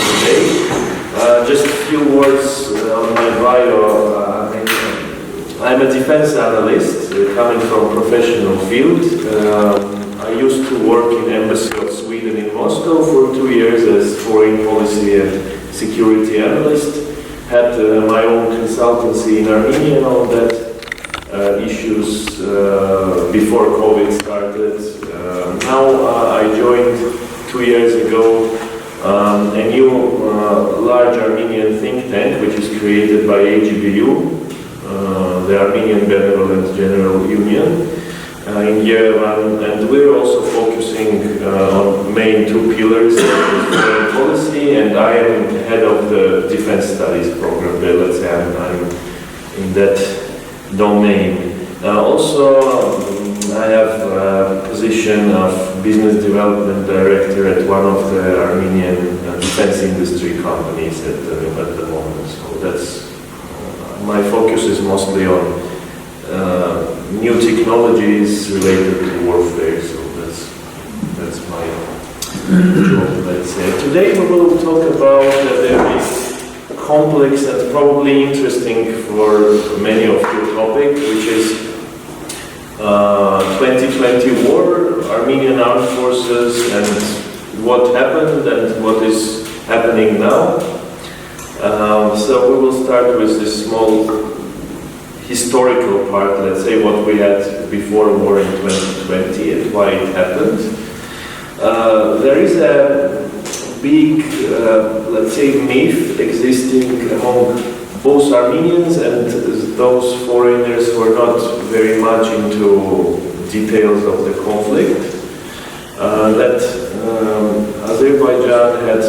today. Just a few words on my bio. I'm a defense analyst coming from professional field. I used to work in Embassy of Sweden in Moscow for 2 years as foreign policy and security analyst. Had my own consultancy in Armenia on that issues before COVID started. Now I joined 2 years ago a new large Armenian think tank which is created by AGBU, the Armenian Benevolent General Union in Yerevan, and we're also focusing on main two pillars, foreign policy, and I am head of the defense studies program there. Let's say I'm in that domain. Also, I have a position of business development director at one of the Armenian defense industry companies at the moment. So that's my focus is mostly on new technologies related to warfare. So that's my job, let's say. Today we will talk about a very complex and probably interesting for many of you topic, which is 2020 war, Armenian armed forces, and what happened and what is happening now. So we will start with this small historical part, let's say what we had before war in 2020 and why it happened. There is a big, let's say, myth existing among both Armenians and those foreigners who are not very much into details of the conflict, that Azerbaijan had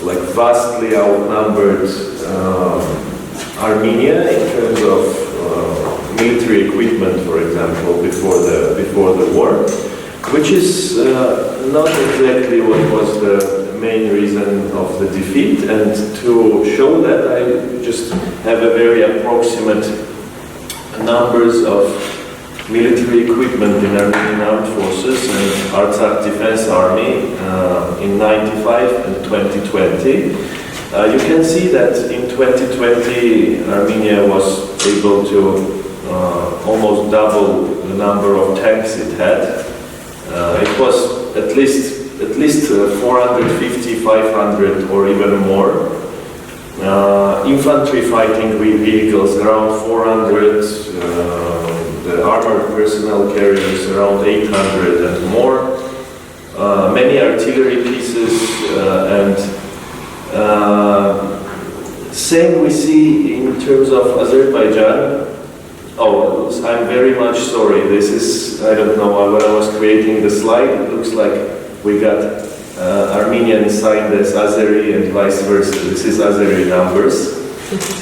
like vastly outnumbered Armenia in terms of military equipment, for example, before the war, which is not exactly what was the main reason of the defeat. And to show that, I just have a very approximate numbers of military equipment in Armenian armed forces and Artsakh Defense Army in 95 and 2020. You can see that in 2020 Armenia was able to almost double the number of tanks it had. It was at least 450, 500 or even more. Infantry fighting vehicles around 400, the armored personnel carriers around 800 and more. Many artillery pieces and same we see in terms of Azerbaijan. Oh, I'm very much sorry. This is, I don't know, when I was creating the slide, it looks like we got Armenian signed as Azeri and vice versa. This is Azeri numbers.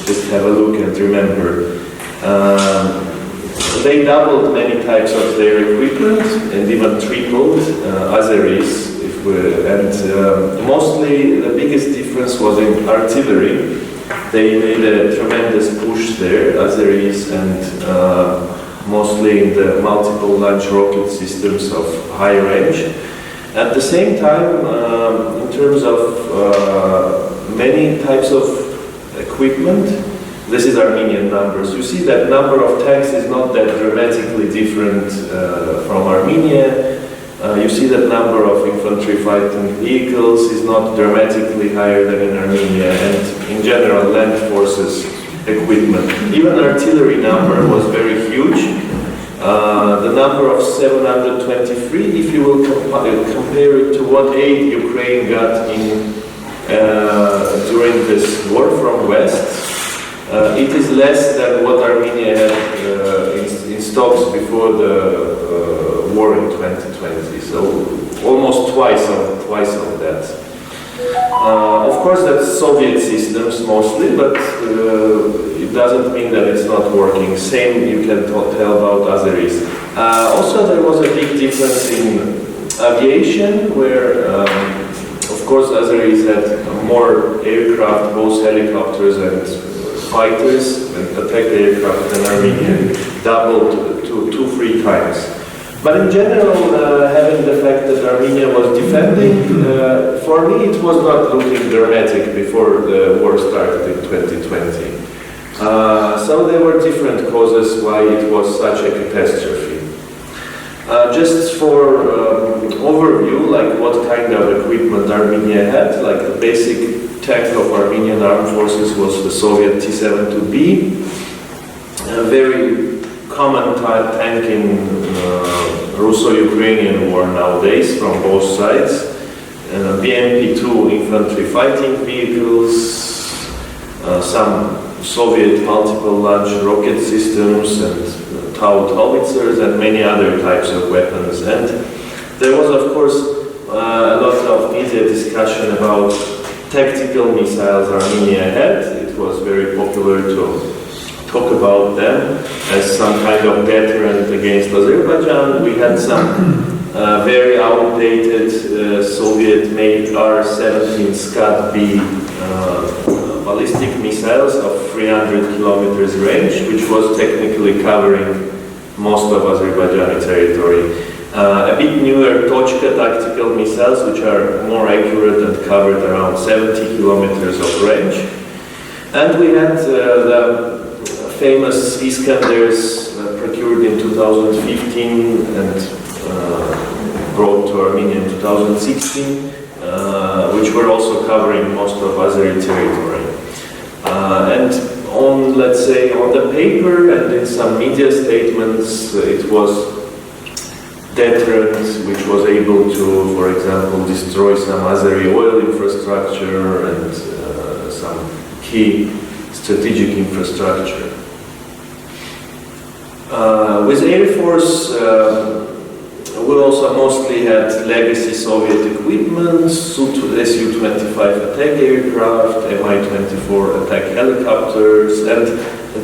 Just have a look and remember. They doubled many types of their equipment and even tripled Azeris. And mostly the biggest difference was in artillery. They made a tremendous push there, Azeris, and mostly in the multiple launch rocket systems of high range. At the same time, in terms of many types of equipment, this is Armenian numbers. You see that number of tanks is not that dramatically different from Armenia. You see that number of infantry fighting vehicles is not dramatically higher than in Armenia, and in general land forces equipment. Even artillery number was very huge. The number of 723, if you will compare it to what aid Ukraine got in during this war from West, it is less than what Armenia had in stocks before the war in 2020. So almost twice of that. Of course, that's Soviet systems mostly, but it doesn't mean that it's not working. Same you can tell about Azeris. Also, there was a big difference in aviation, where, of course, Azeris had more aircraft, both helicopters and fighters, and attack aircraft than Armenia, doubled to 2-3 times. But in general, having the fact that Armenia was defending, for me it was not looking dramatic before the war started in 2020. So there were different causes why it was such a catastrophe. Just for overview, like what kind of equipment Armenia had, like the basic tank of Armenian armed forces was the Soviet T-72B, a very common tank in Russo-Ukrainian war nowadays from both sides, BMP-2 infantry fighting vehicles, some Soviet multiple launch rocket systems and Tau howitzers and many other types of weapons. And there was of course a lot of media discussion about tactical missiles Armenia had. It was very popular to talk about them as some kind of deterrent against Azerbaijan. We had some very outdated Soviet-made R-17 Scud-B ballistic missiles of 300 kilometers range, which was technically covering most of Azerbaijani territory. A bit newer Tochka tactical missiles, which are more accurate and covered around 70 kilometers of range. And we had the famous Iskanders procured in 2015 and brought to Armenia in 2016, which were also covering most of Azeri territory. And on, let's say, on the paper and in some media statements, it was deterrent, which was able to, for example, destroy some Azeri oil infrastructure and some key strategic infrastructure. With Air Force, we also mostly had legacy Soviet equipment, Su-25 attack aircraft, Mi-24 attack helicopters, and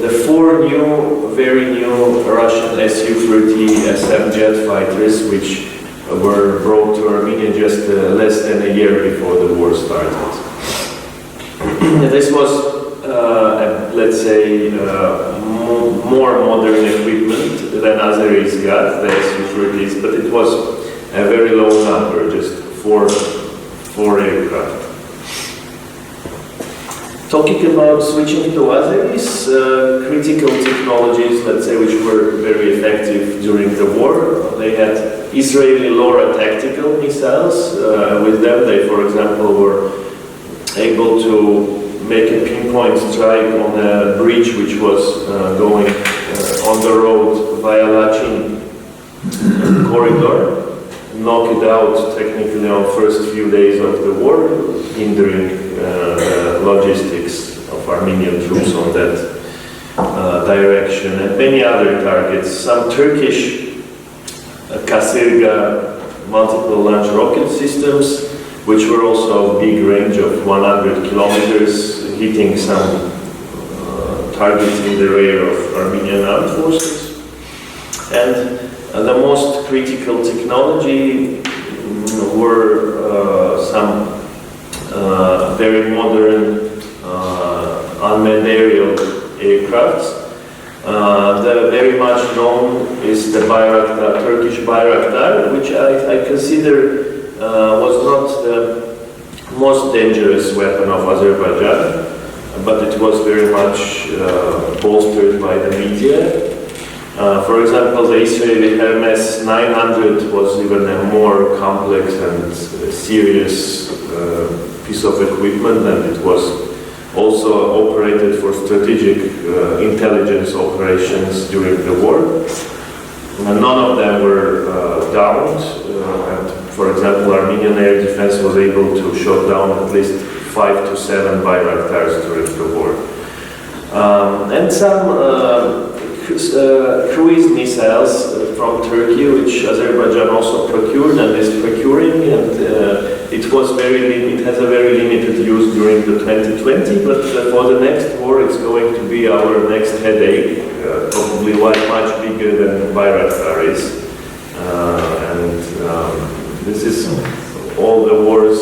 the four new, very new Russian Su-30 SM jet fighters, which were brought to Armenia just less than a year before the war started. This was, let's say, more modern equipment than Azeris got, the Su-30s, but it was a very low number, just four aircraft. Talking about switching to Azeris, critical technologies, let's say, which were very effective during the war. They had Israeli LoRa tactical missiles. With them, they, for example, were able to make a pinpoint strike on a bridge which was going on the road via Lachin corridor, knock it out technically on first few days of the war, hindering logistics of Armenian troops on that direction, and many other targets. Some Turkish Kasirga multiple launch rocket systems, which were also of big range of 100 kilometers, hitting some targets in the rear of Armenian armed forces. And the most critical technology were some very modern unmanned aerial aircrafts. The very much known is the Bayraktar, Turkish Bayraktar, which I consider was not the most dangerous weapon of Azerbaijan, but it was very much bolstered by the media. For example, the Israeli Hermes 900 was even a more complex and serious piece of equipment, and it was also operated for strategic intelligence operations during the war. None of them were downed, and for example, Armenian air defense was able to shoot down at least 5 to 7 Bayraktars during the war. And some cruise missiles from Turkey, which Azerbaijan also procured and is procuring, and it has a very limited use during the 2020, but for the next war it's going to be our next headache, probably much bigger than Bayraktar is. This is all the wars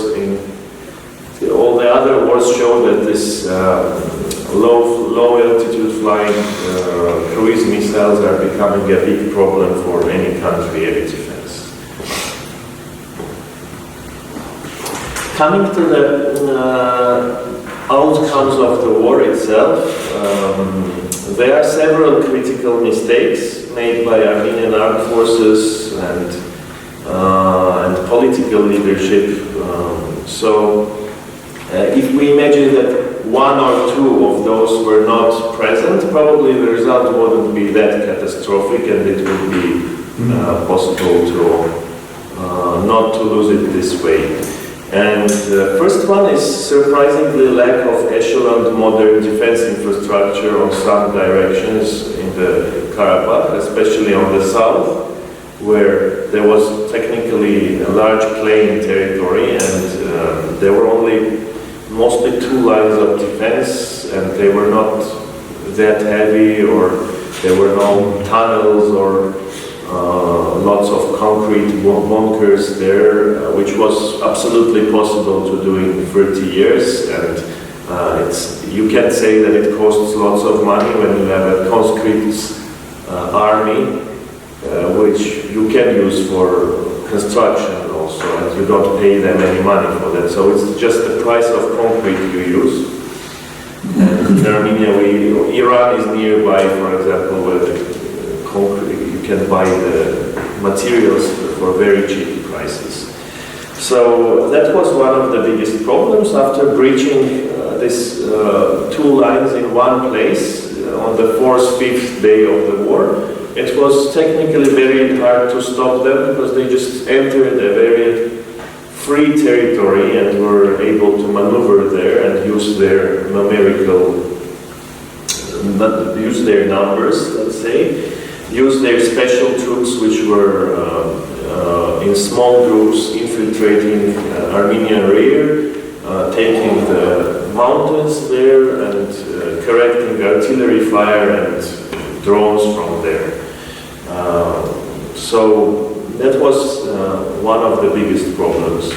all the other wars show that this low altitude flying cruise missiles are becoming a big problem for any country air defense. Coming to the outcomes of the war itself, there are several critical mistakes made by Armenian armed forces and political leadership. If we imagine that one or two of those were not present, probably the result wouldn't be that catastrophic, and it would be possible to not to lose it this way. And the first one is surprisingly lack of echeloned modern defense infrastructure on some directions in the Karabakh, especially on the south, where there was technically a large plain territory, and there were only mostly two lines of defense, and they were not that heavy, or there were no tunnels or lots of concrete bunkers there, which was absolutely possible to do in 30 years. And you can say that it costs lots of money when you have a conscript army, which you can use for construction also, and you don't pay them any money for that. So it's just the price of concrete you use. And in Armenia, Iran is nearby, for example, where the concrete, you can buy the materials for very cheap prices. So that was one of the biggest problems. After breaching these two lines in one place on the 4th, 5th day of the war, it was technically very hard to stop them, because they just entered a very free territory and were able to maneuver there and use their use their numbers, let's say, use their special troops, which were in small groups infiltrating Armenian rear, taking the mountains there and correcting artillery fire and drones from there. So that was one of the biggest problems.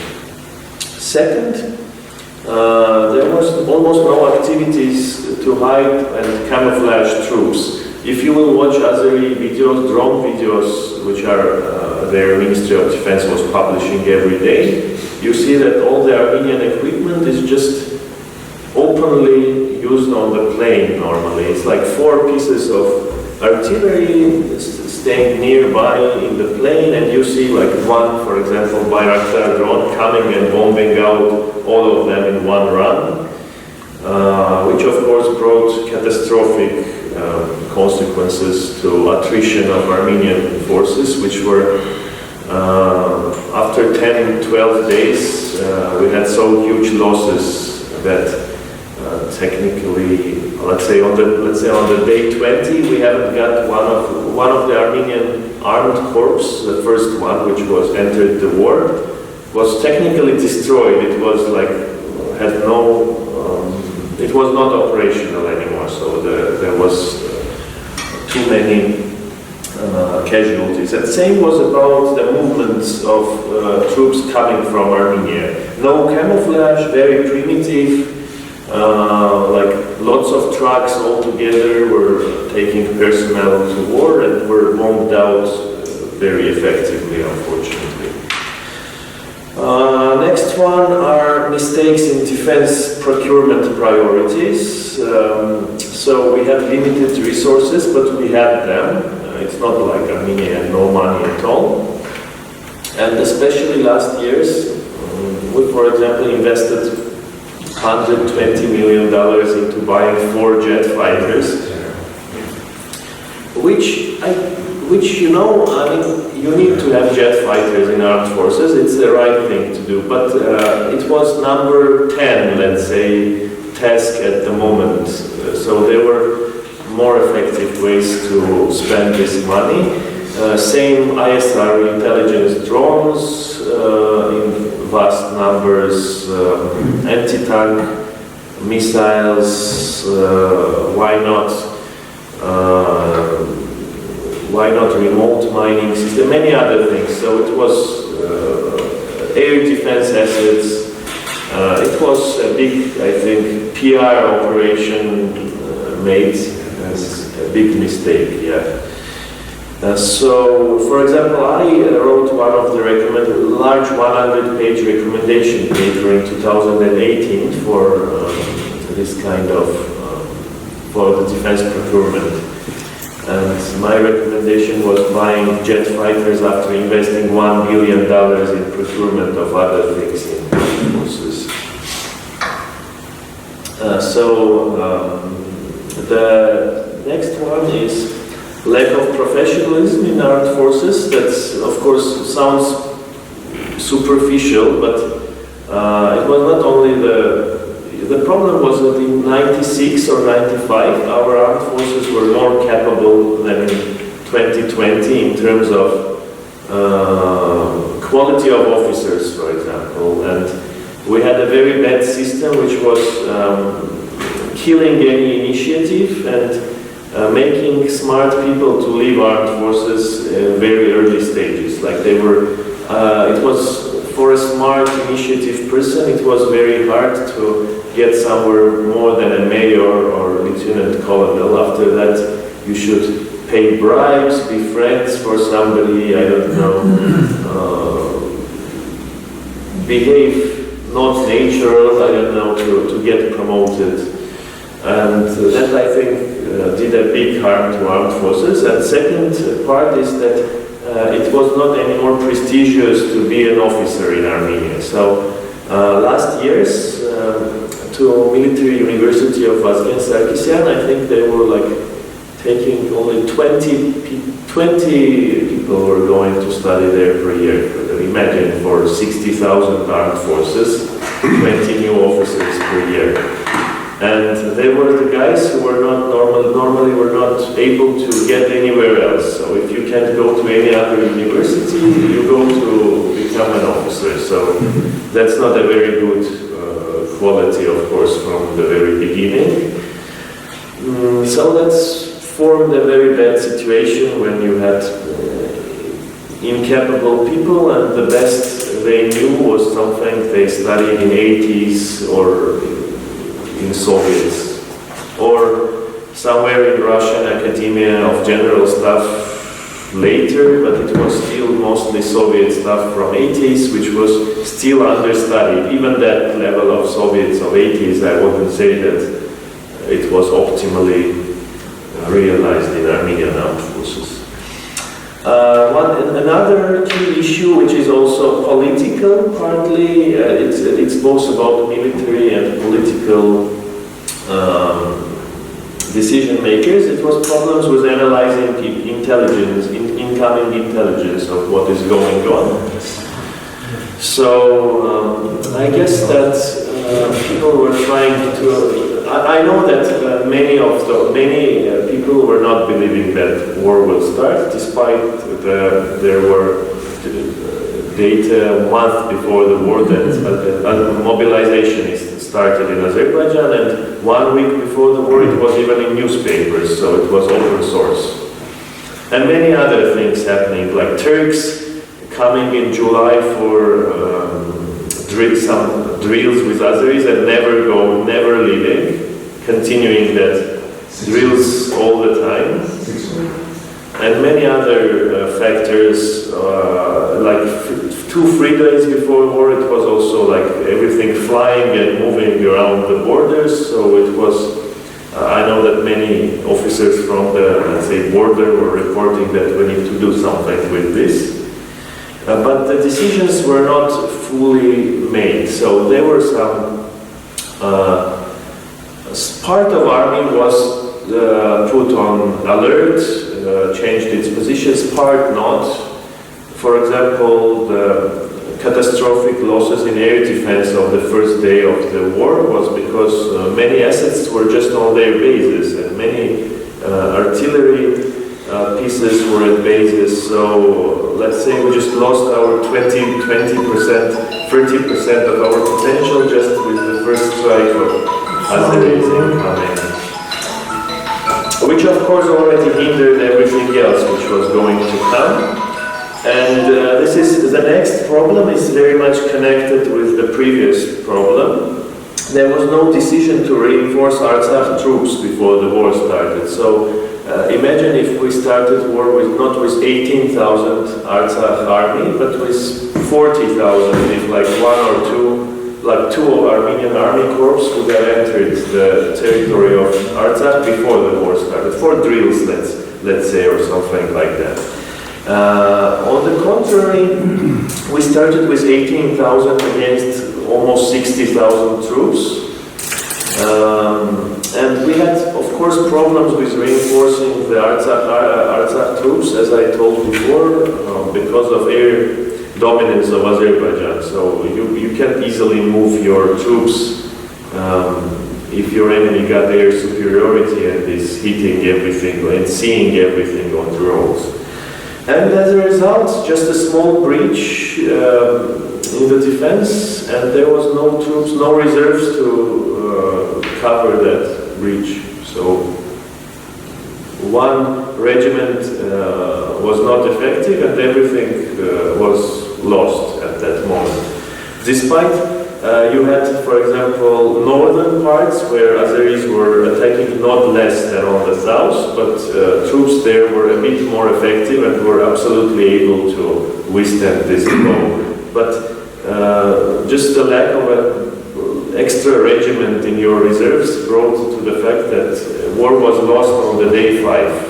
Second, there was almost no activities to hide and camouflage troops. If you will watch Azeri videos, drone videos, which are their Ministry of Defense was publishing every day, you see that all the Armenian equipment is just openly used on the plane normally. It's like 4 pieces of artillery staying nearby in the plane, and you see like one, for example, Bayraktar drone coming and bombing out all of them in one run, which of course brought catastrophic consequences to attrition of Armenian forces, which were after 10-12 days we had so huge losses that technically, let's say on the day 20, we haven't got one of the Armenian armed corps, the first one, which was entered the war, was technically destroyed. It was like it was not operational anymore. So there was too many casualties. And same was about the movements of troops coming from Armenia. No camouflage, very primitive. Like lots of trucks all together were taking personnel to war and were bombed out very effectively, unfortunately. Next one are mistakes in defense procurement priorities. So we had limited resources, but we had them. It's not like Armenia had no money at all. And especially last years, we, for example, invested $120 million into buying 4 jet fighters, which you know, I mean, you need to have jet fighters in armed forces. It's the right thing to do, but it was number 10, let's say, task at the moment. So there were more effective ways to spend this money. Same ISR intelligence drones in vast numbers, anti-tank missiles, why not remote mining system, many other things. So it was air defense assets, It was a big, I think, PR operation made, and a big mistake, yeah. So, for example, I wrote one of the large 100-page recommendation paper in 2018 for this kind of, for the defense procurement. And my recommendation was buying jet fighters after investing $1 billion in procurement of other things in forces. The next one is lack of professionalism in armed forces. That's, of course, sounds superficial, but it was not only the problem was that in 96 or 95, our armed forces were more capable than in 2020 in terms of quality of officers, for example. And we had a very bad system which was killing any initiative and making smart people to leave armed forces in very early stages. Like they were, it was for a smart initiative person, it was very hard to get somewhere more than a mayor or lieutenant colonel. After that, you should pay bribes, be friends for somebody, I don't know, behave not natural, I don't know, to get promoted. And that, I think, did a big harm to armed forces. And second part is that it was not anymore prestigious to be an officer in Armenia. So last year's to military university of Nersisyan, I think they were like taking only 20 people were going to study there per year. Imagine for 60,000 armed forces, 20 new officers per year. And they were the guys who were not normally were not able to get anywhere else. So if you can't go to any other university, you go to become an officer. So that's not a very good quality, of course, from the very beginning. So that's formed a very bad situation when you had incapable people, and the best they knew was something they studied in 80s or in Soviets, or somewhere in Russian Academia of General Staff later, but it was still mostly Soviet stuff from 80s, which was still understudied. Even that level of Soviets of 80s, I wouldn't say that it was optimally realized in Armenian armed forces. Another key issue, which is also political, partly, it's both about military and political decision makers. It was problems with analyzing intelligence, incoming intelligence of what is going on. So I guess that people were trying to. I know that many people were not believing that war would start, despite there were data a month before the war that mobilization started in Azerbaijan, and 1 week before the war it was even in newspapers, so it was open source. And many other things happening, like Turks coming in July for some drills with Azeris and never leaving, continuing that drills all the time. And many other factors, like 2-3 days before war, it was also like everything flying and moving around the borders. So it was, I know that many officers from the, let's say, border were reporting that we need to do something with this. But the decisions were not fully made. So there were some, part of army was put on alert, changed its positions, part not. For example, the catastrophic losses in air defense of the first day of the war was because many assets were just on their bases, and many artillery pieces were at bases. So let's say we just lost our 20%, 30% of our potential just with the first strike of Azeris incoming. Which of course already hindered everything else which was going to come. And this is the next problem is very much connected with the previous problem. There was no decision to reinforce Artsakh troops before the war started. So imagine if we started war with not with 18,000 Artsakh army, but with 40,000, if like one or two, like two Armenian army corps would have entered the territory of Artsakh before the war started, for drills, let's say, or something like that. On the contrary, we started with 18,000 against almost 60,000 troops. And we had, of course, problems with reinforcing the Artsakh troops, as I told before, because of air dominance of Azerbaijan. So you can't easily move your troops if your enemy got air superiority and is hitting everything and seeing everything on drones. And as a result, just a small breach in the defense, and there was no troops, no reserves to cover that breach. So one regiment was not effective, and everything was lost at that moment. Despite you had, for example, northern parts where Azeris were attacking not less than on the south, but troops there were a bit more effective and were absolutely able to withstand this blow. But just the lack of an extra regiment in your reserves brought to the fact that war was lost on the day 5.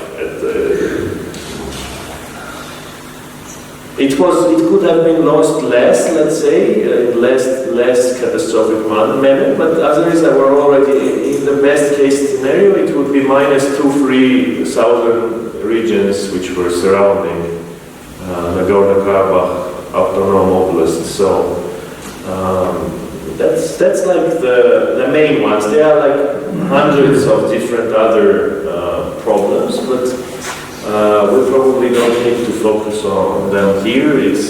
It could have been lost less, let's say, less catastrophic manner, but Azeris were already in the best case scenario. It would be -2-3 southern regions which were surrounding Nagorno-Karabakh autonomous oblast. So that's like the main ones. There are like hundreds of different other problems, but we probably don't need to focus on them here. It's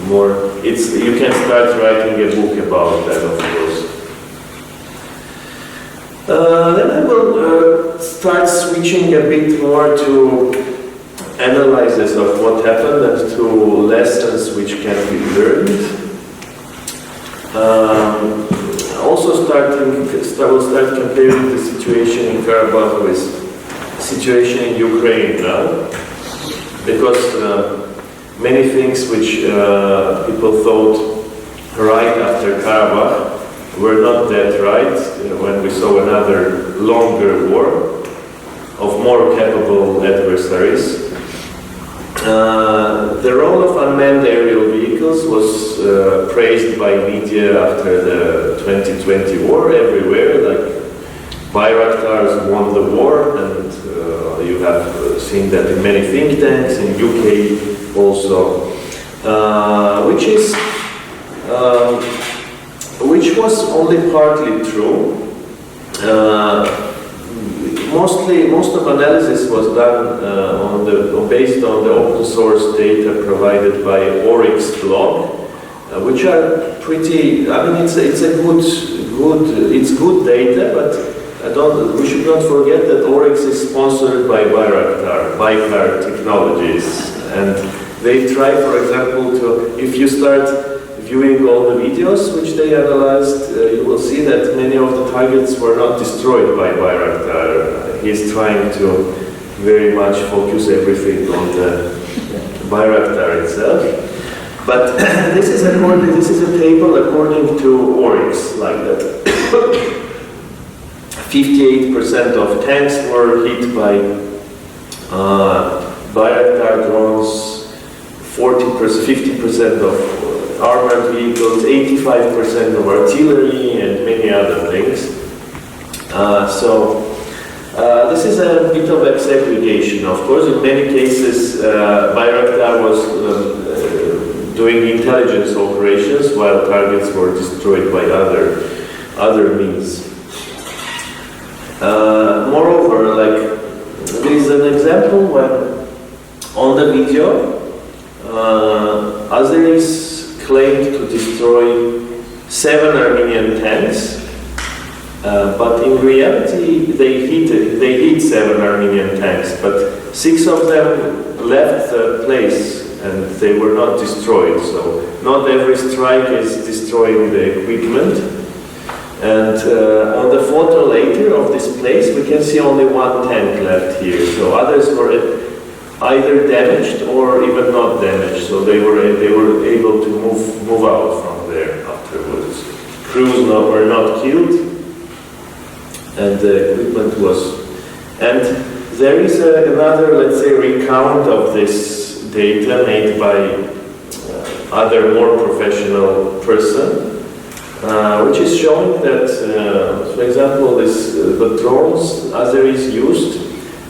more. You can start writing a book about that, of course. Then I will start switching a bit more to analysis of what happened and to lessons which can be learned. Also will start comparing the situation in Karabakh with situation in Ukraine now, because many things which people thought right after Karabakh were not that right when we saw another longer war of more capable adversaries. The role of unmanned aerial vehicles was praised by media after the 2020 war everywhere, like Bayraktars won the war, and you have seen that in many think tanks, in UK also, which was only partly true. Most of analysis was done based on the open source data provided by Oryx blog, which are pretty. I mean, it's good data, but we should not forget that Oryx is sponsored by Baykar Technologies, and they try, for example, if you start viewing all the videos which they analyzed, you will see that many of the targets were not destroyed by Bayraktar. He's trying to very much focus everything on the Bayraktar itself. But this is a table according to Oryx, like that. 58% of tanks were hit by Bayraktar drones, 50% of armored vehicles, 85% of artillery, and many other things. This is a bit of a segregation. Of course, in many cases, Bayraktar was doing intelligence operations while targets were destroyed by other means. Moreover, like there is an example when on the video, Azeris claimed to destroy 7 Armenian tanks, but in reality they hit 7 Armenian tanks, but 6 of them left the place and they were not destroyed. So not every strike is destroying the equipment. And on the photo later of this place, we can see only one tank left here. So others were either damaged or even not damaged. So they were able to move out from there afterwards. Crews were not killed, and the equipment was. And there is another, let's say, recount of this data made by other more professional person. Which is showing that, for example, the drones Azeris used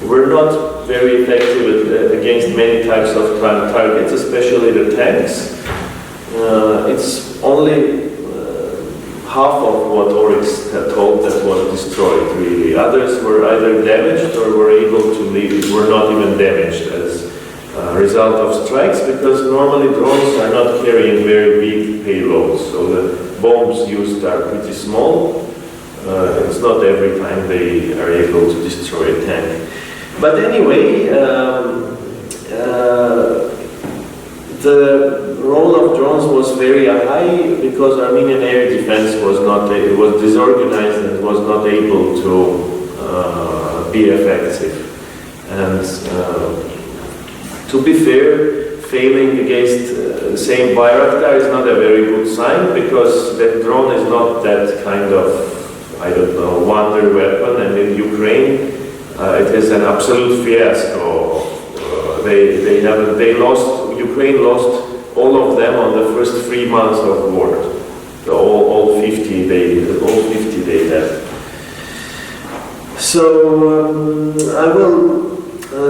were not very effective against many types of targets, especially the tanks. It's only half of what Oryx had told that was destroyed, really. Others were either damaged or were able to leave, were not even damaged as a result of strikes, because normally drones are not carrying very big payloads, so the bombs used are pretty small. It's not every time they are able to destroy a tank. But anyway, the role of drones was very high because Armenian air defense was disorganized and was not able to be effective. And to be fair, failing against the same Bayraktar is not a very good sign, because that drone is not that kind of, I don't know, wonder weapon, and in Ukraine it is an absolute fiasco. Ukraine lost all of them on the first 3 months of war. So all 50 they had. So I will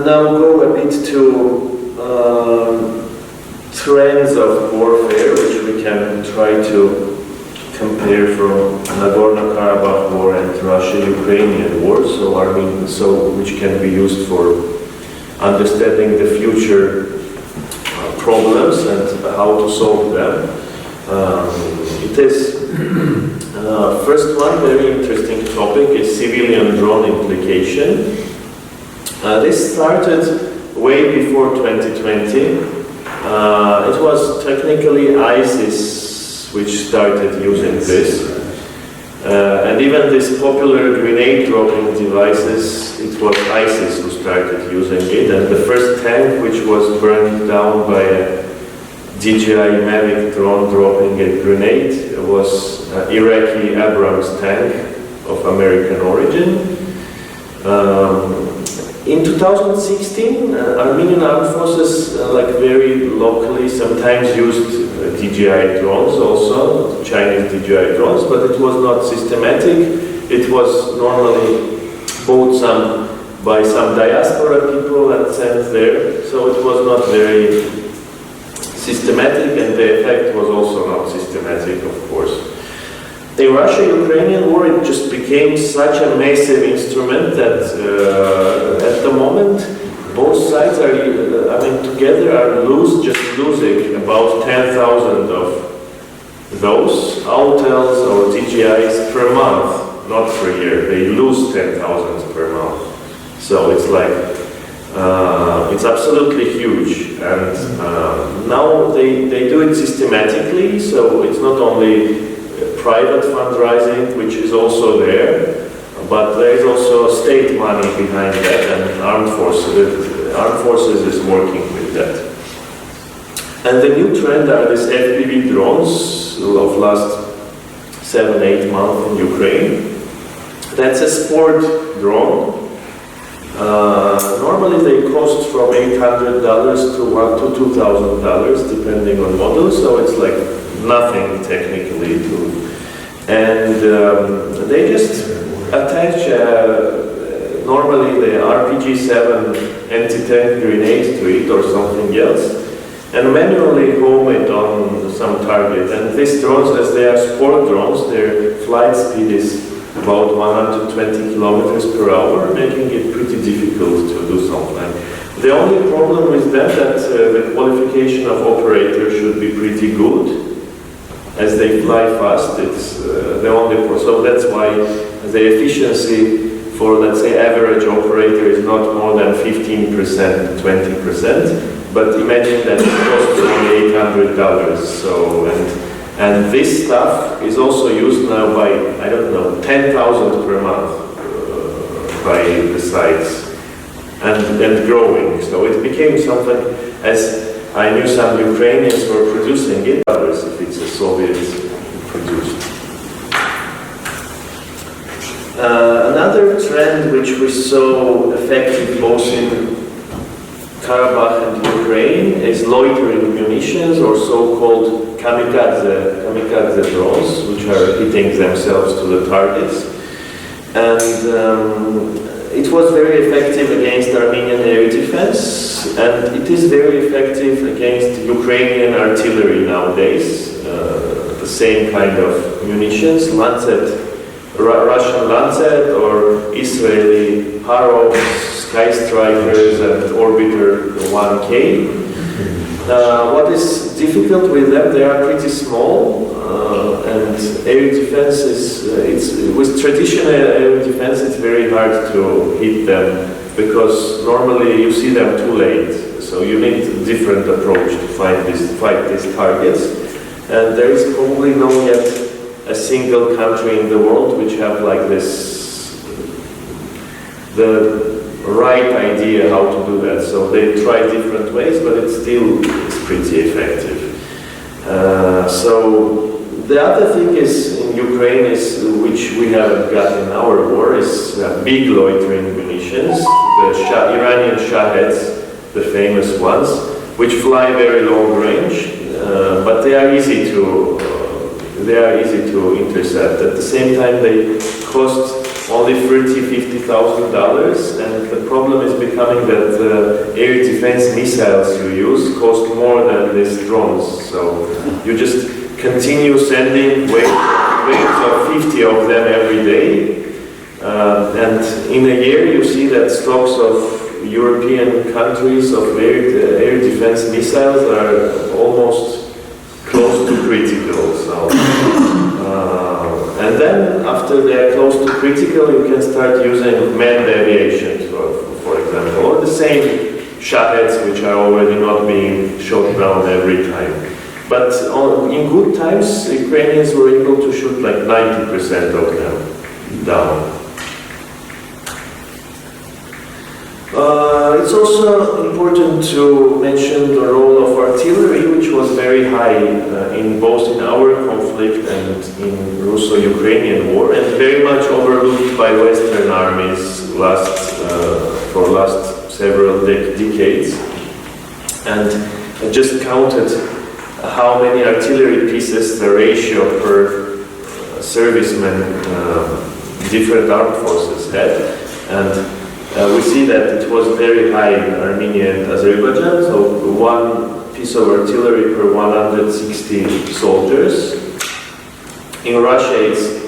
now go a bit to trends of warfare, which we can try to compare from Nagorno-Karabakh war and Russia-Ukrainian war, which can be used for understanding the future problems and how to solve them. It is first one very interesting topic is civilian drone implication. This started way before 2020. It was technically ISIS which started using this. And even this popular grenade dropping devices, it was ISIS who started using it. And the first tank which was burned down by a DJI Mavic drone dropping a grenade was Iraqi Abrams tank of American origin. In 2016, Armenian armed forces, very locally, sometimes used DJI drones also, Chinese DJI drones, but it was not systematic. It was normally bought by some diaspora people and sent there, so it was not very systematic, and the effect was also not systematic, of course. The Russia-Ukrainian war, it just became such a massive instrument that at the moment both sides are, together are losing about 10,000 of those Autels or DJIs per month, not per year. They lose 10,000 per month. So it's it's absolutely huge. And now they do it systematically, so it's not only private fundraising, which is also there, but there is also state money behind that, and armed forces is working with that. And the new trend are these FPV drones of last 7-8 months in Ukraine. That's a sport drone. Normally they cost from $800 to $1,000 to $2,000 depending on model, so it's nothing technically and they just attach normally the RPG-7 anti-tank grenade to it or something else, and manually home it on some target. And these drones, as they are sport drones, their flight speed is about 120 kilometers per hour, making it pretty difficult to do something. The only problem with them that the qualification of operator should be pretty good. As they fly fast, it's the only problem. So that's why the efficiency for, let's say, average operator is not more than 15%, 20%. but imagine that it costs only $800. So, and this stuff is also used now by, I don't know, 10,000 per month by the sites, and growing. So it became something, as I knew some Ukrainians were producing it, others if it's a Soviet produced. Another trend which we saw effective both in Karabakh and Ukraine is loitering munitions, or so-called kamikaze drones, which are hitting themselves to the targets. And it was very effective against Armenian air defense, and it is very effective against Ukrainian artillery nowadays. The same kind of munitions, Lancet, Russian Lancet, or Israeli Harov, Sky Strikers, and Orbiter 1K. What is difficult with them, they are pretty small, and air defense is, with traditional air defense, it's very hard to hit them, because normally you see them too late. So you need a different approach to fight these targets. And there is probably no yet a single country in the world which have like this, the right idea how to do that. So they try different ways, but it still is pretty effective. So the other thing is in Ukraine is, which we haven't got in our war, is big loitering munitions, the Iranian Shaheds, the famous ones, which fly very long range, but they are easy to intercept. At the same time, they cost only $50,000, and the problem is becoming that air defense missiles you use cost more than these drones. So you just continue sending waves of 50 of them every day, and in a year you see that stocks of European countries of air defense missiles are almost close to critical. So, and then after they are close to critical, you can start using manned aviation, for example, or the same Shaheds, which are already not being shot down every time. But in good times, Ukrainians were able to shoot like 90% of them down. It's also important to mention the role of artillery, which was very high in both in our conflict and in Russo-Ukrainian war, and very much overlooked by Western armies for last several decades. And I just counted how many artillery pieces, the ratio per serviceman different armed forces had, and we see that it was very high in Armenia and Azerbaijan, so one piece of artillery per 160 soldiers. In Russia it's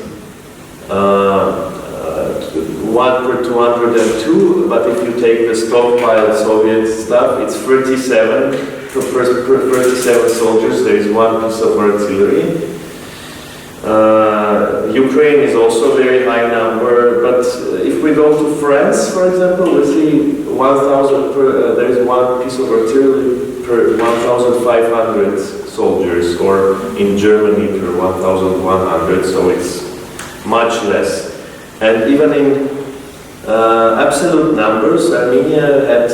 1 per 202, but if you take the stockpile Soviet stuff, it's 37 per 37 soldiers. There is one piece of artillery. Ukraine is also a very high number, but if we go to France, for example, we see 1,000 per, there is one piece of artillery per 1,500 soldiers, or in Germany per 1,100, so it's much less. And even in absolute numbers, Armenia had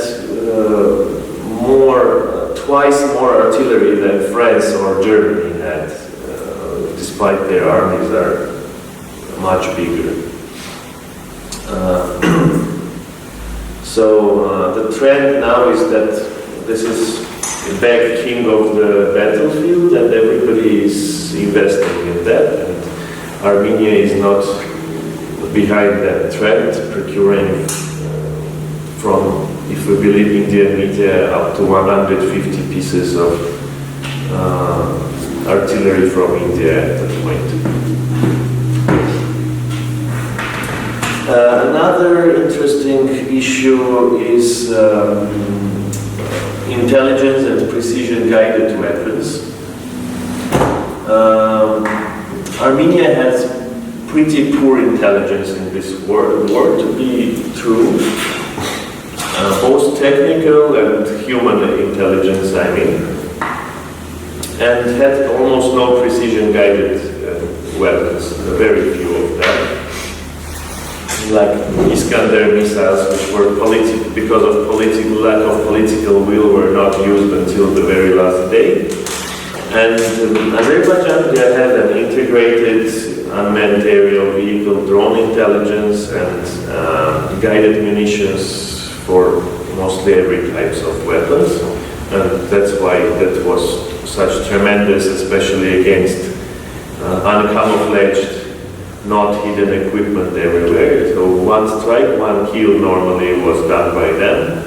twice more artillery than France or Germany had, despite their armies are much bigger. So the trend now is that this is back king of the battlefield, and everybody is investing in that, and Armenia is not behind that trend, procuring from, if we believe Indian media, up to 150 pieces of artillery from India at that point. Another interesting issue is intelligence and precision-guided weapons. Armenia has pretty poor intelligence in this war, to be true. both technical and human intelligence, I mean, and had almost no precision-guided weapons, very few of them. Like Iskander missiles, which were because of lack of political will, were not used until the very last day. And Azerbaijan, they had an integrated unmanned aerial vehicle, drone intelligence, and guided munitions for mostly every types of weapons. And that's why that was such tremendous, especially against uncamouflaged, not hidden equipment everywhere. So one strike, one kill normally was done by them.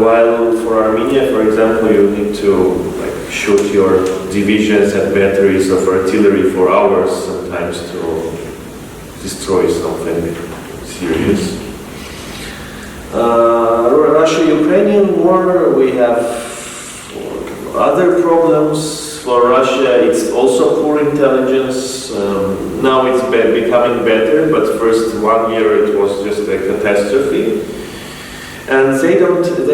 While for Armenia, for example, you need to shoot your divisions and batteries of artillery for hours sometimes to destroy something serious. Russia-Ukrainian war, we have other problems. For Russia, it's also poor intelligence. Now it's becoming better, but first 1 year it was just a catastrophe. And they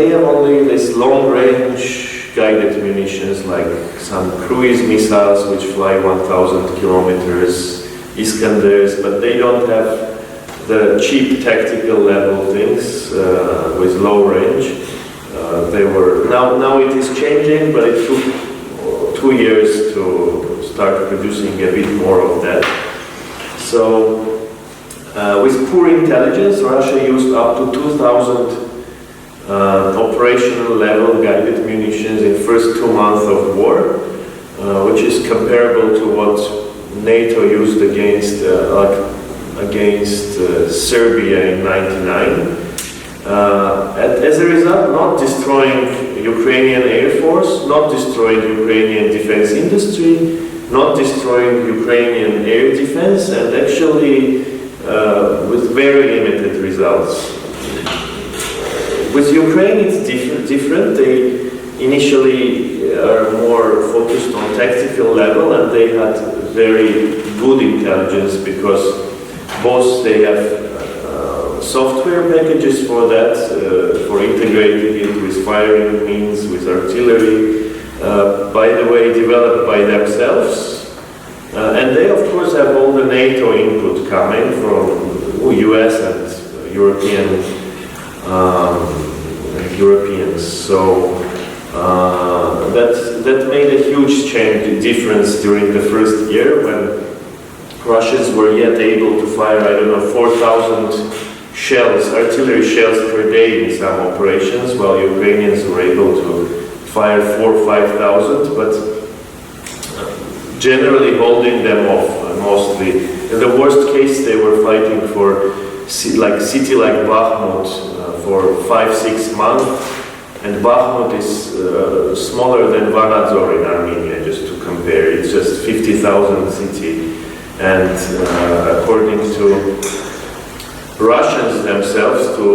have only this long-range guided munitions, like some cruise missiles which fly 1,000 kilometers, Iskanders, but they don't have the cheap tactical level things with low range. Now it is changing, but it took 2 years to start producing a bit more of that. So with poor intelligence, Russia used up to 2,000 operational level guided munitions in first 2 months of war, which is comparable to what NATO used against Serbia in '99. As a result, not destroying Ukrainian Air Force, not destroying Ukrainian defense industry, not destroying Ukrainian air defense, and actually with very limited results. With Ukraine, it's different. They initially are more focused on tactical level, and they had very good intelligence because both they have software packages for that, for integrating it with firing means, with artillery, by the way, developed by themselves. And they, of course, have all the NATO input coming from US and Europeans. So that made a huge difference during the first year when Russians were yet able to fire, 4,000 shells, artillery shells per day in some operations, while Ukrainians were able to fire 4,000 or 5,000, but generally holding them off mostly. In the worst case, they were fighting for city like Bakhmut for 5-6 months, and Bakhmut is smaller than Vanadzor in Armenia, just to compare. It's just 50,000 city, and according to Russians themselves, to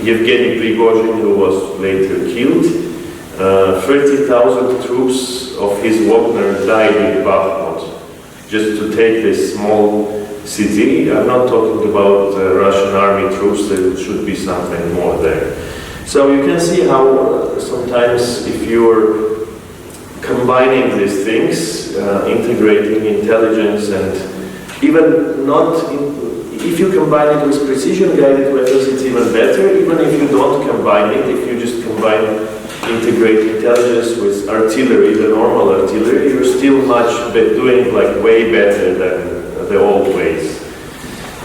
Yevgeny Prigozhin, who was later killed, 30,000 troops of his Wagner died in Bakhmut just to take this small city. I'm not talking about Russian army troops, there should be something more there. So you can see how sometimes if you're combining these things, integrating intelligence and even if you combine it with precision-guided weapons, it's even better. Even if you don't combine it, if you just combine integrate intelligence with artillery, the normal artillery, you're still doing way better than the old ways.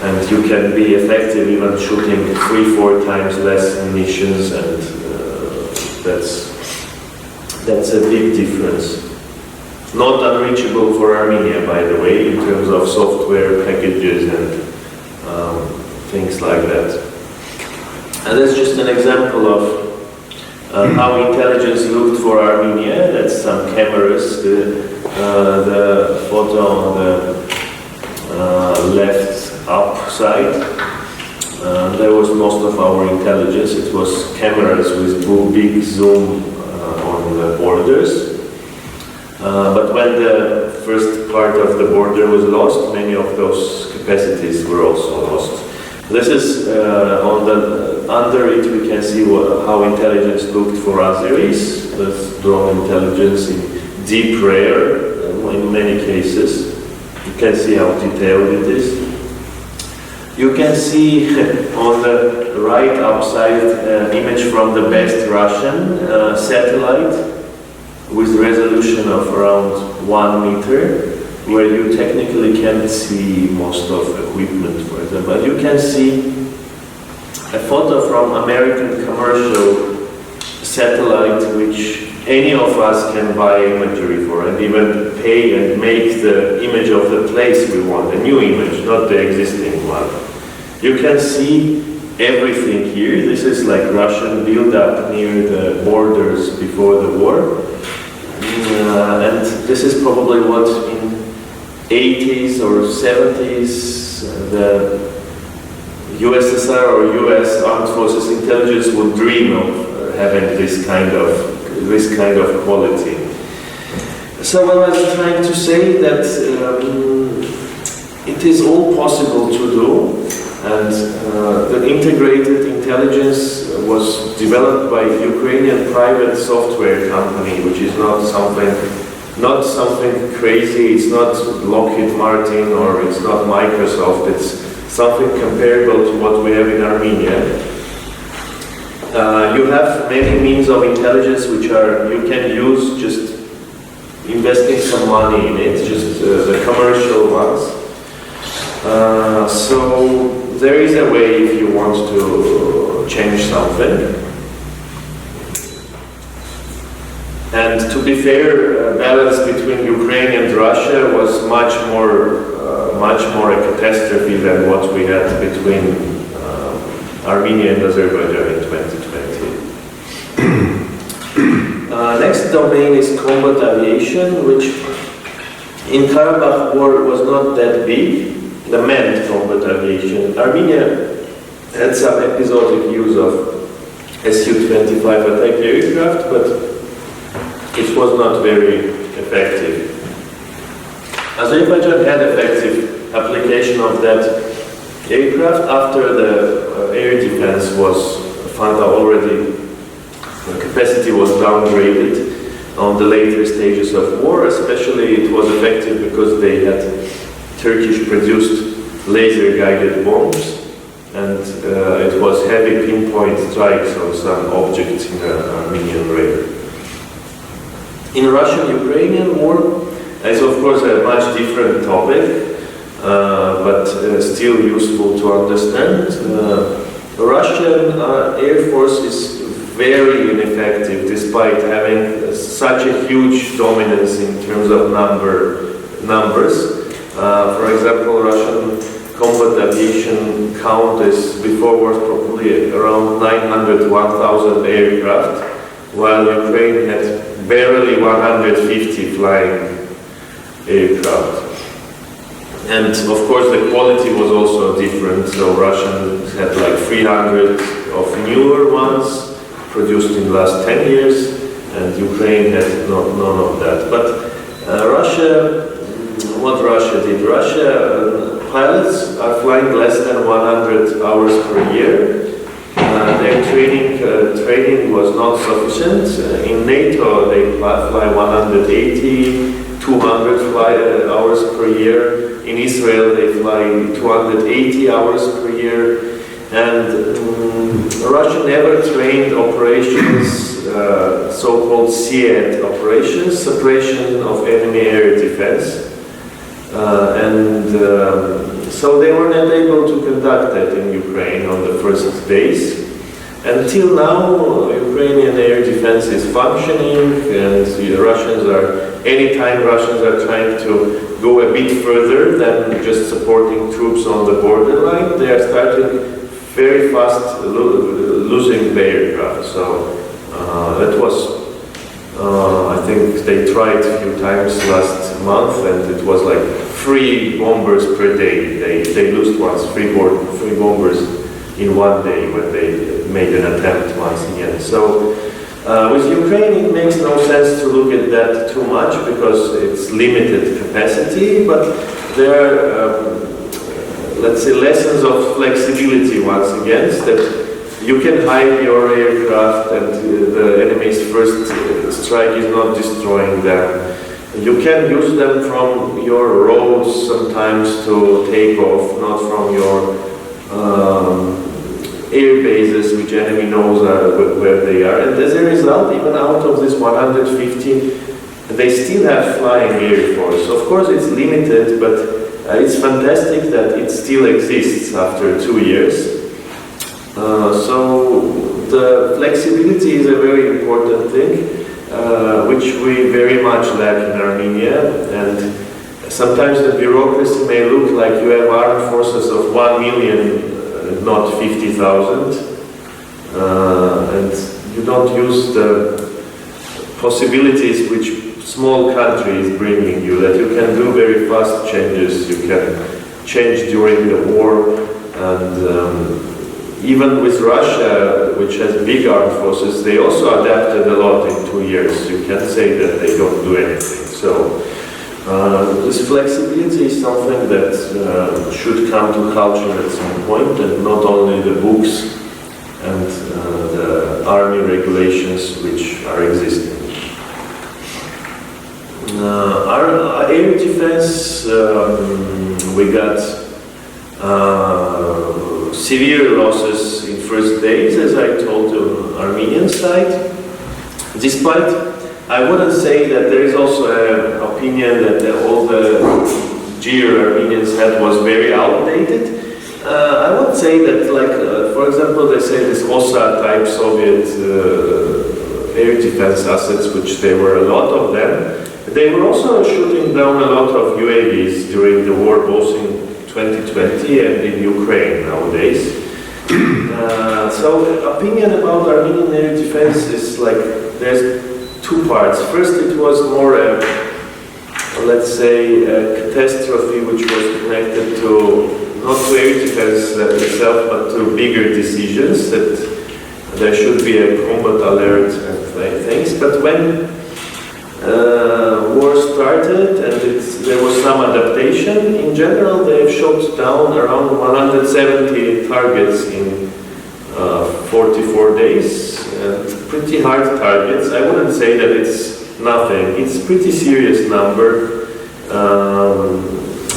And you can be effective even shooting 3-4 times less munitions, and that's a big difference. Not unreachable for Armenia, by the way, in terms of software packages and things like that. And that's just an example of how intelligence looked for Armenia. That's some cameras. The photo on the left up side. There was most of our intelligence. It was cameras with big zoom on the borders. But when the first part of the border was lost, many of those capacities were also lost. This is under it we can see how intelligence looked for Azeris. That's drone intelligence in deep rare in many cases. You can see how detailed it is. You can see on the right upside image from the best Russian satellite with resolution of around 1 meter, where you technically can't see most of equipment for example. But you can see a photo from American commercial satellite which any of us can buy imagery for and even pay and make the image of the place we want, a new image, not the existing one. You can see everything here. This is like Russian build-up near the borders before the war. And this is probably what in 80s or 70s the USSR or US Armed Forces Intelligence would dream of having this kind of quality. So I was trying to say that it is all possible to do, and the integrated intelligence was developed by a Ukrainian private software company, which is not something crazy. It's not Lockheed Martin or it's not Microsoft. It's something comparable to what we have in Armenia. You have many means of intelligence which you can use just investing some money in it, just the commercial ones. So there is a way if you want to change something. And to be fair, balance between Ukraine and Russia was much more a catastrophe than what we had between Armenia and Azerbaijan in 2020. Next domain is combat aviation, which in Karabakh war was not that big, the manned combat aviation. Armenia had some episodic use of Su-25 attack aircraft, but it was not very effective. Azerbaijan had effective application of that aircraft after the air defense was found out already. The capacity was downgraded on the later stages of war. Especially it was effective because they had Turkish-produced laser-guided bombs, and it was heavy pinpoint strikes on some objects in the Armenian radar. In Russian-Ukrainian war, it's of course a much different topic, but still useful to understand. Russian Air Force is very ineffective despite having such a huge dominance in terms of numbers. For example, Russian combat aviation count is before was probably around 900, 1,000 aircraft, while Ukraine had barely 150 flying aircraft. And of course the quality was also different, so Russians had like 300 of newer ones produced in the last 10 years, and Ukraine had none of that. But what Russia did, pilots are flying less than 100 hours per year. Their training was not sufficient. In NATO, they fly 180, 200 hours per year. In Israel, they fly 280 hours per year. And Russia never trained operations, so-called SEAD operations, separation of enemy air defense. So they were not able to conduct that in Ukraine on the first days. Until now, Ukrainian air defense is functioning, and anytime Russians are trying to go a bit further than just supporting troops on the borderline, they are starting very fast losing the aircraft. So that was, I think they tried a few times last month, and it was like 3 bombers per day. They lost once, 3 bombers in one day when they made an attempt once again. So with Ukraine, it makes no sense to look at that too much because it's limited capacity, but there are let's say, lessons of flexibility once again, that you can hide your aircraft and the enemy's first strike is not destroying them. You can use them from your roads sometimes to take off, not from your air bases, which enemy knows where they are. And as a result, even out of this 150, they still have flying air force. Of course, it's limited, but it's fantastic that it still exists after 2 years. So the flexibility is a very important thing, which we very much lack in Armenia. And sometimes the bureaucracy may look like you have armed forces of 1 million, not 50,000, and you don't use the possibilities which small country is bringing you, that you can do very fast changes, you can change during the war, and even with Russia, which has big armed forces, they also adapted a lot in 2 years. You can't say that they don't do anything. So this flexibility is something that should come to culture at some point, and not only the books and the army regulations which are existing. Our air defense, we got severe losses in first days, as I told the Armenian side. Despite, I wouldn't say that there is also an opinion that all the gear Armenians had was very outdated. I would say that, like, for example, they say this OSA type Soviet air defense assets, which there were a lot of them. They were also shooting down a lot of UAVs during the war, both in 2020 and in Ukraine nowadays. So opinion about Armenian air defense is like, there's two parts. First, it was more let's say, a catastrophe which was connected to, not to air defense itself, but to bigger decisions, that there should be a combat alert and things. But when war started and there was some adaptation, in general they have shot down around 170 targets in 44 days. Pretty hard targets. I wouldn't say that it's nothing. It's a pretty serious number.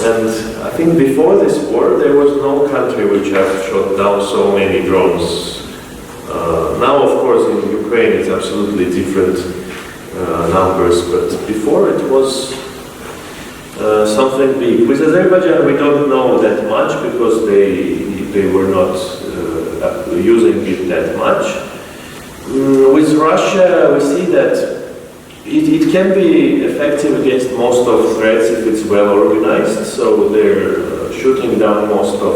And I think before this war there was no country which has shot down so many drones. Now of course in Ukraine it's absolutely different numbers, but before it was something big. With Azerbaijan we don't know that much because they were not using it that much. With Russia we see that it can be effective against most of threats if it's well organized, so they're shooting down most of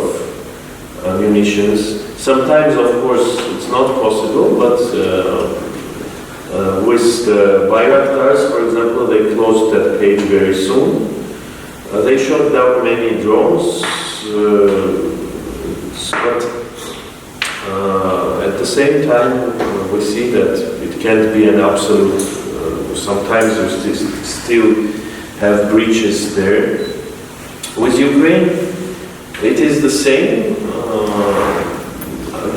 munitions. Sometimes of course it's not possible, but with the Bayraktars, for example, they closed that page very soon. They shot down many drones, but at the same time we see that it can't be an absolute. Sometimes you still have breaches there. With Ukraine, it is the same.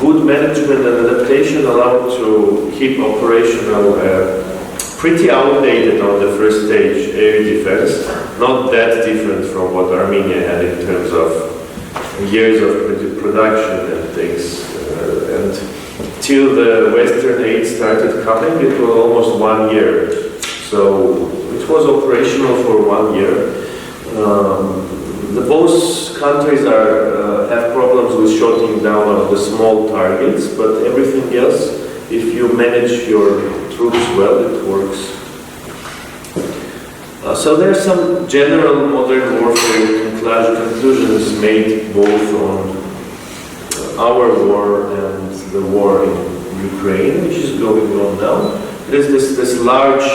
Good management and adaptation allowed to keep operational pretty outdated on the first stage air defense, not that different from what Armenia had in terms of years of production and things. And till the Western aid started coming, it was almost 1 year. So it was operational for 1 year. Both countries have problems with shooting down of the small targets, but everything else, if you manage your troops well, it works. So there are some general modern warfare conclusions made both on our war and the war in Ukraine, which is going on now. There's this large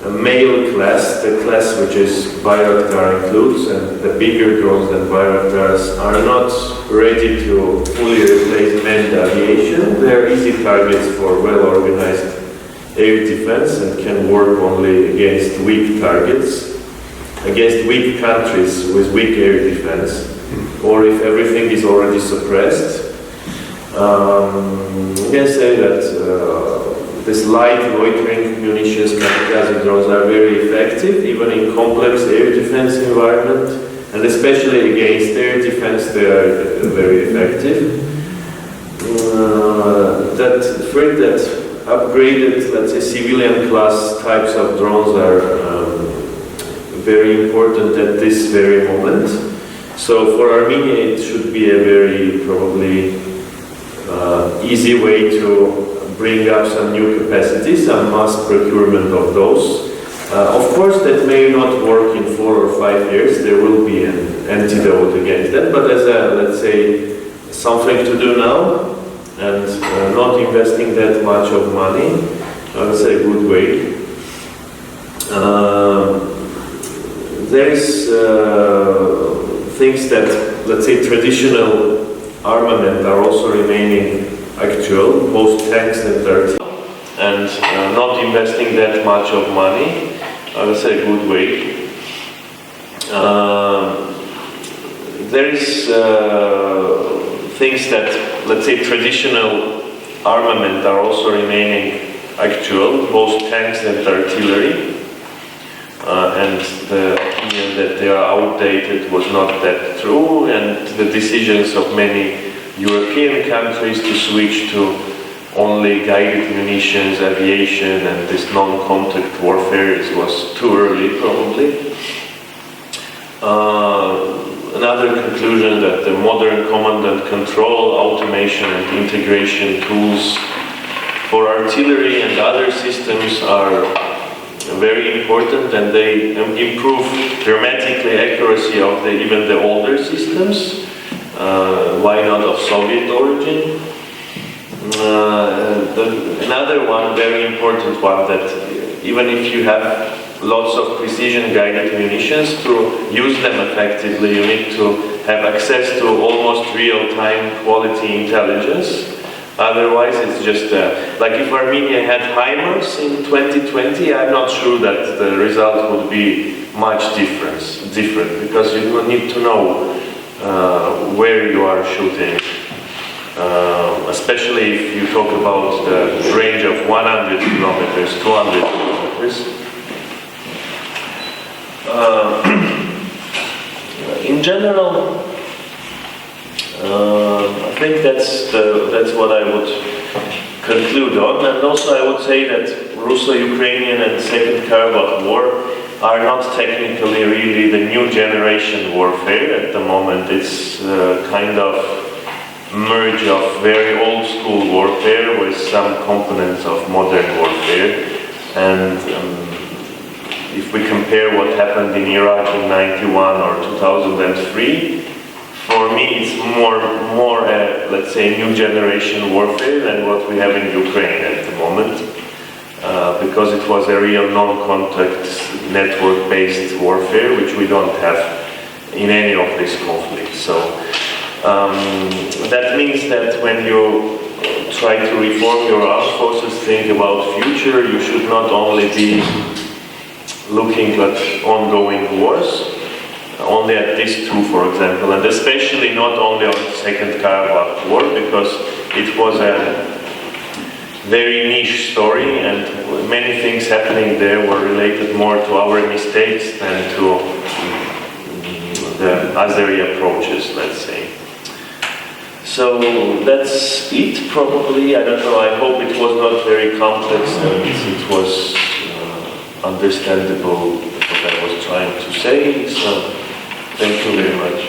male class, the class which is Bayraktar includes, and the bigger drones than Bayraktars are not ready to fully replace manned aviation. They're easy targets for well-organized air defense and can work only against weak targets, against weak countries with weak air defense. or if everything is already suppressed. We can say that these light loitering munitions, kamikaze drones, are very effective, even in complex air defense environment, and especially against air defense they are very effective. That upgraded, let's say, civilian class types of drones are very important at this very moment. So for Armenia it should be a very probably easy way to bring up some new capacities, some mass procurement of those. Of course that may not work in 4 or 5 years, there will be an antidote against that, but as a, let's say, something to do now, and not investing that much of money, I would say a good way. There is things that, let's say, traditional armament are also remaining actual, both tanks and artillery, and not investing that much of money, I would say a good way. There is things that, let's say, traditional armament are also remaining actual, both tanks and artillery, and the opinion that they are outdated was not that true, and the decisions of many European countries to switch to only guided munitions, aviation, and this non-contact warfare was too early, probably. Another conclusion that the modern command and control, automation and integration tools for artillery and other systems are very important, and they improve dramatically accuracy of even the older systems. Why not of Soviet origin? Another one, very important one, that even if you have lots of precision guided munitions, to use them effectively you need to have access to almost real-time quality intelligence. Otherwise it's just like if Armenia had HIMARS in 2020, I'm not sure that the result would be much different, because you don't need to know where you are shooting, especially if you talk about the range of 100 kilometers, 200 kilometers. In general, I think that's what I would conclude on, and also I would say that Russo-Ukrainian and Second Karabakh War are not technically really the new generation warfare at the moment. It's kind of merge of very old school warfare with some components of modern warfare, and if we compare what happened in Iraq in 91 or 2003, for me it's more let's say, new generation warfare than what we have in Ukraine at the moment, because it was a real non-contact network-based warfare, which we don't have in any of these conflicts. So that means that when you try to reform your armed forces, think about future, you should not only be looking at ongoing wars, only at these two, for example, and especially not only on the Second Karabakh War, because it was a very niche story, and many things happening there were related more to our mistakes than to the Azeri approaches, let's say. So that's it, probably. I don't know, I hope it was not very complex and it was understandable what I was trying to say. So thank you very much.